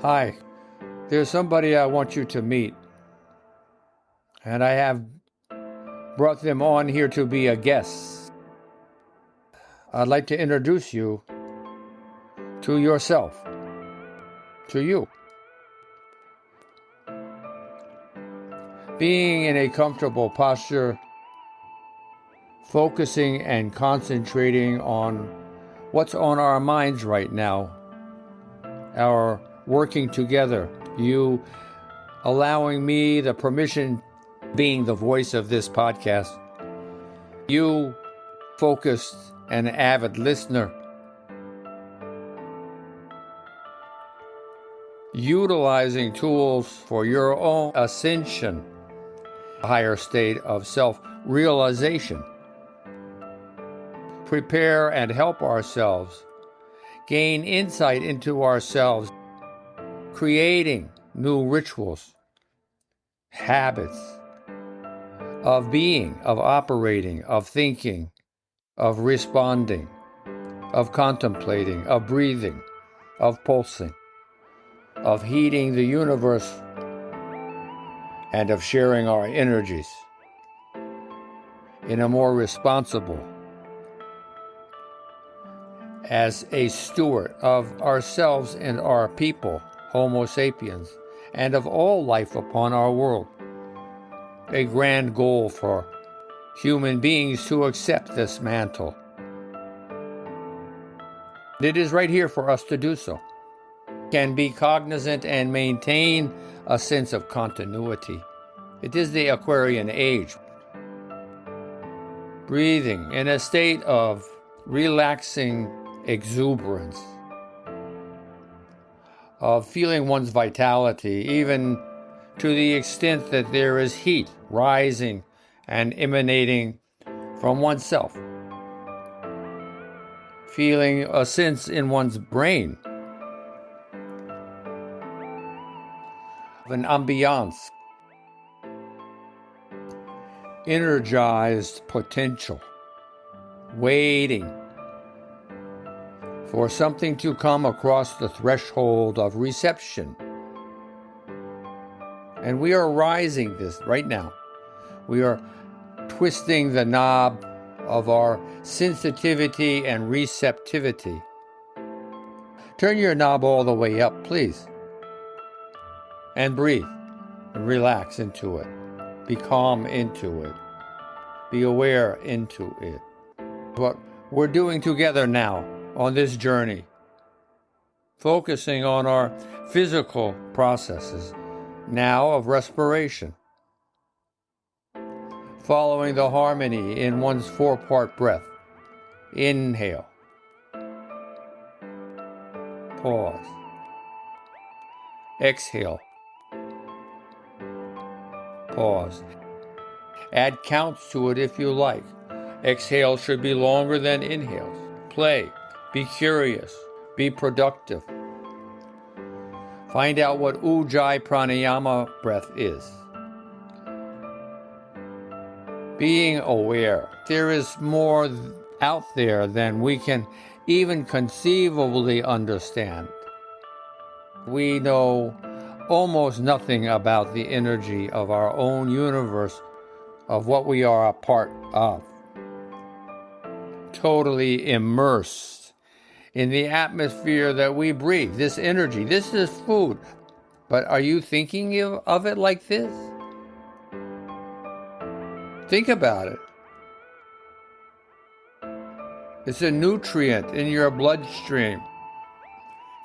Hi, there's somebody I want you to meet, and I have brought them on here to be a guest. I'd like to introduce you to yourself, to you. Being in a comfortable posture, focusing and concentrating on what's on our minds right now, our working together, you allowing me the permission, being the voice of this podcast, you focused and avid listener, utilizing tools for your own ascension, a higher state of self-realization. Prepare and help ourselves, gain insight into ourselves, creating new rituals, habits of being, of operating, of thinking, of responding, of contemplating, of breathing, of pulsing, of heating the universe, and of sharing our energies in a more responsible, as a steward of ourselves and our people, Homo sapiens, and of all life upon our world. A grand goal for human beings to accept this mantle. It is right here for us to do so. Can be cognizant and maintain a sense of continuity. It is the Aquarian age. Breathing in a state of relaxing exuberance, of feeling one's vitality, even to the extent that there is heat rising and emanating from oneself. Feeling a sense in one's brain of an ambiance, energized potential, waiting for something to come across the threshold of reception. And we are rising this right now. We are twisting the knob of our sensitivity and receptivity. Turn your knob all the way up, please. And breathe. And relax into it. Be calm into it. Be aware into it. What we're doing together now on this journey, focusing on our physical processes now of respiration, following the harmony in one's four-part breath. Inhale. Pause. Exhale. Pause. Add counts to it if you like. Exhale should be longer than inhales. Play. Be curious. Be productive. Find out what Ujjayi Pranayama breath is. Being aware. There is more out there than we can even conceivably understand. We know almost nothing about the energy of our own universe, of what we are a part of. Totally immersed in the atmosphere that we breathe, this energy, this is food. But are you thinking of it like this? Think about it. It's a nutrient in your bloodstream,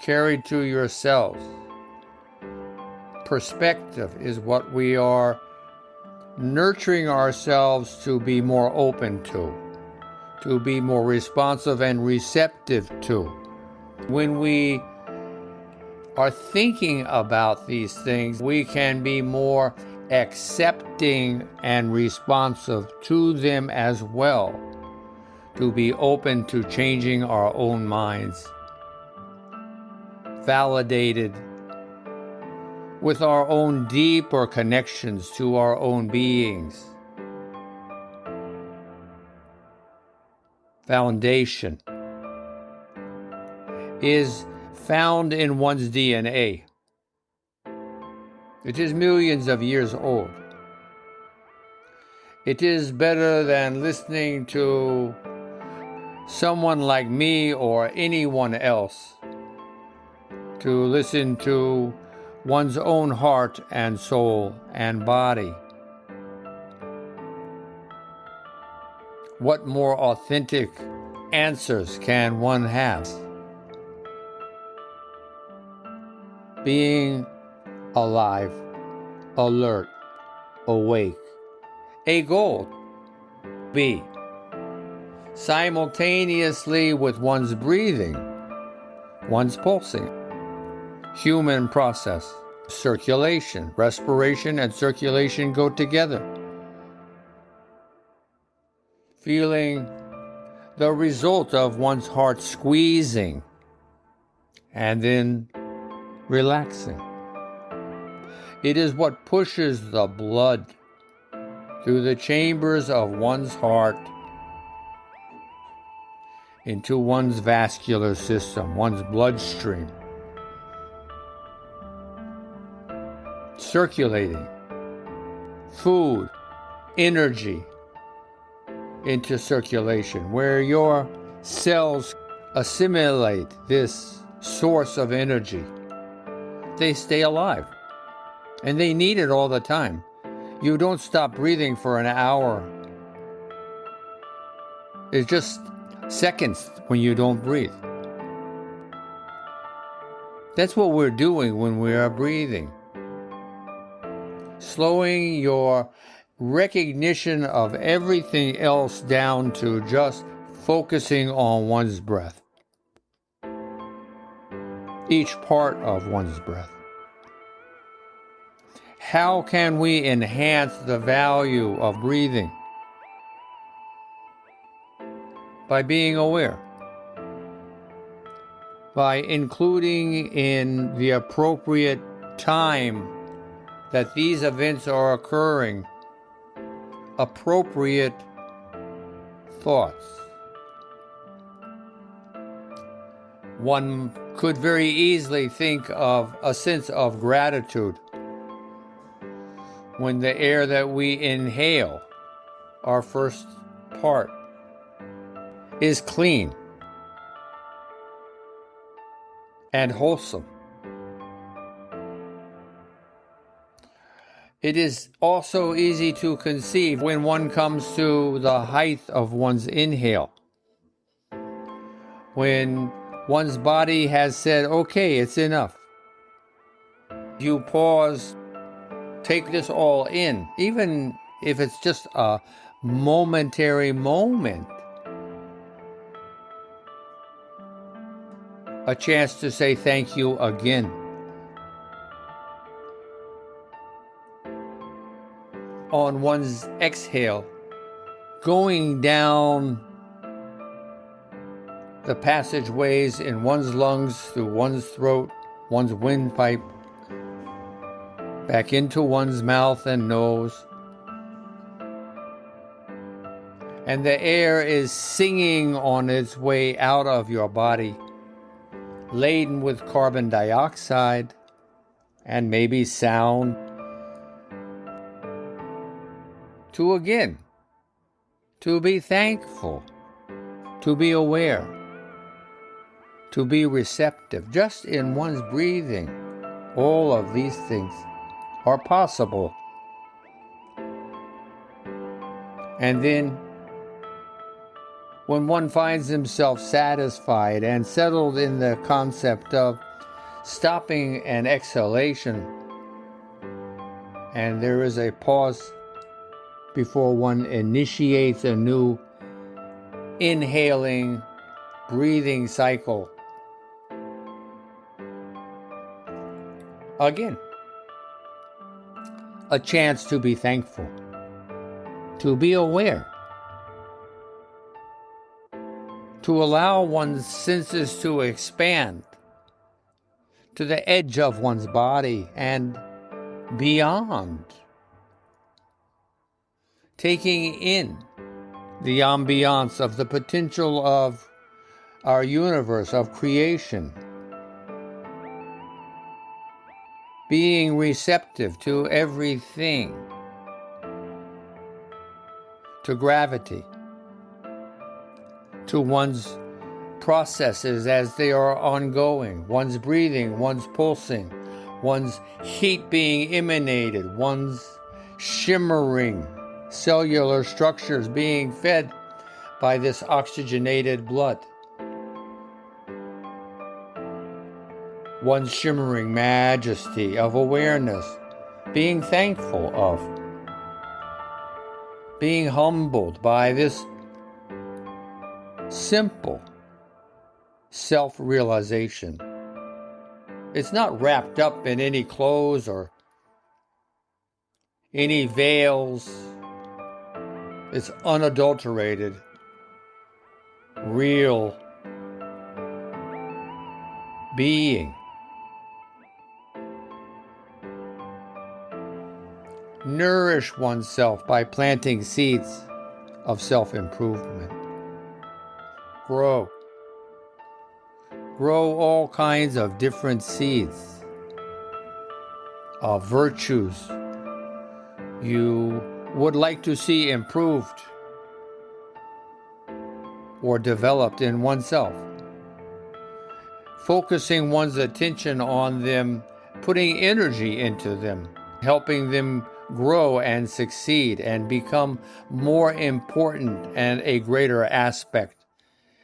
carried to your cells. Perspective is what we are nurturing ourselves to be more open to be more responsive and receptive to. When we are thinking about these things, we can be more accepting and responsive to them as well, to be open to changing our own minds, validated with our own deeper connections to our own beings. Foundation is found in one's DNA. It is millions of years old. It is better than listening to someone like me or anyone else, to listen to one's own heart and soul and body. What more authentic answers can one have? Being alive, alert, awake. A goal. B. Simultaneously with one's breathing, one's pulsing. Human process. Circulation. Respiration and circulation go together. Feeling the result of one's heart squeezing and then relaxing. It is what pushes the blood through the chambers of one's heart into one's vascular system, one's bloodstream, circulating food, energy into circulation, where your cells assimilate this source of energy. They stay alive, and they need it all the time. You don't stop breathing for an hour. It's just seconds when you don't breathe. That's what we're doing when we are breathing. Slowing your recognition of everything else down to just focusing on one's breath. Each part of one's breath. How can we enhance the value of breathing? By being aware. By including in the appropriate time that these events are occurring appropriate thoughts. One could very easily think of a sense of gratitude when the air that we inhale, our first part, is clean and wholesome. It is also easy to conceive when one comes to the height of one's inhale, when one's body has said, okay, it's enough. You pause, take this all in, even if it's just a momentary moment. A chance to say thank you again. On one's exhale, going down the passageways in one's lungs, through one's throat, one's windpipe, back into one's mouth and nose. And the air is singing on its way out of your body, laden with carbon dioxide and maybe sound. To again, to be thankful, to be aware, to be receptive. Just in one's breathing, all of these things are possible. And then, when one finds himself satisfied and settled in the concept of stopping an exhalation, and there is a pause before one initiates a new inhaling, breathing cycle. Again, a chance to be thankful, to be aware, to allow one's senses to expand to the edge of one's body and beyond. Taking in the ambiance of the potential of our universe, of creation. being receptive to everything, to gravity, to one's processes as they are ongoing, one's breathing, one's pulsing, one's heat being emanated, one's shimmering cellular structures being fed by this oxygenated blood, one's shimmering majesty of awareness, being thankful of, being humbled by this simple self-realization. It's not wrapped up in any clothes or any veils. It's unadulterated, real being. Nourish oneself by planting seeds of self-improvement. Grow all kinds of different seeds of virtues you would like to see improved or developed in oneself. Focusing one's attention on them, putting energy into them, helping them grow and succeed and become more important and a greater aspect,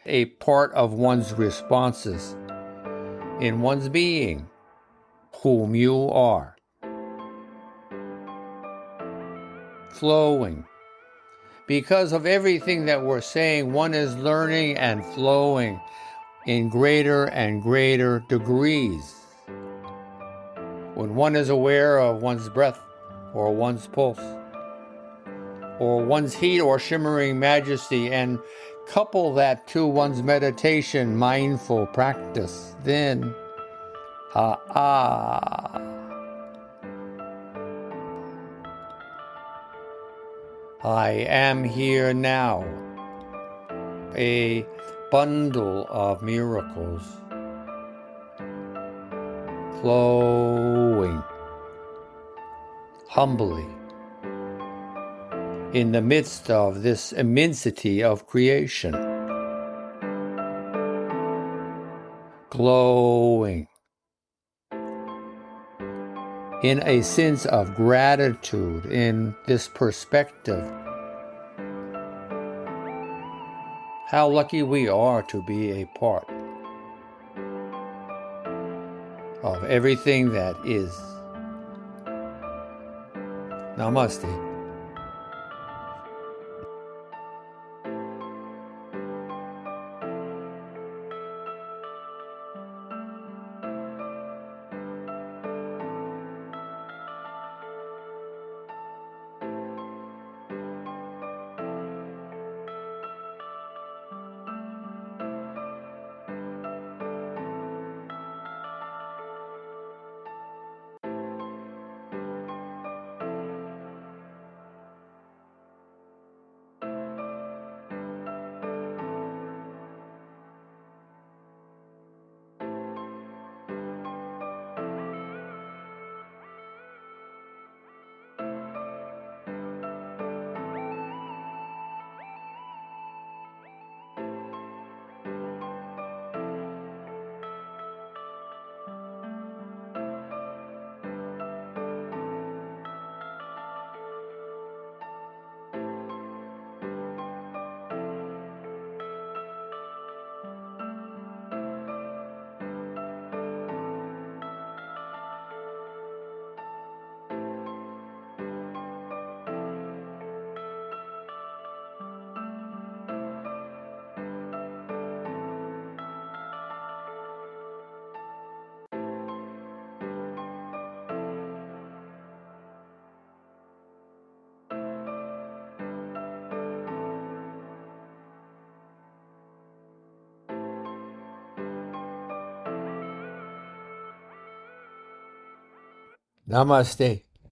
a part of one's responses in one's being, whom you are. Flowing. Because of everything that we're saying, one is learning and flowing in greater and greater degrees. When one is aware of one's breath or one's pulse or one's heat or shimmering majesty and couple that to one's meditation mindful practice, then I am here now, a bundle of miracles flowing humbly in the midst of this immensity of creation, glowing in a sense of gratitude, in this perspective. How lucky we are to be a part of everything that is. Namaste. Namaste.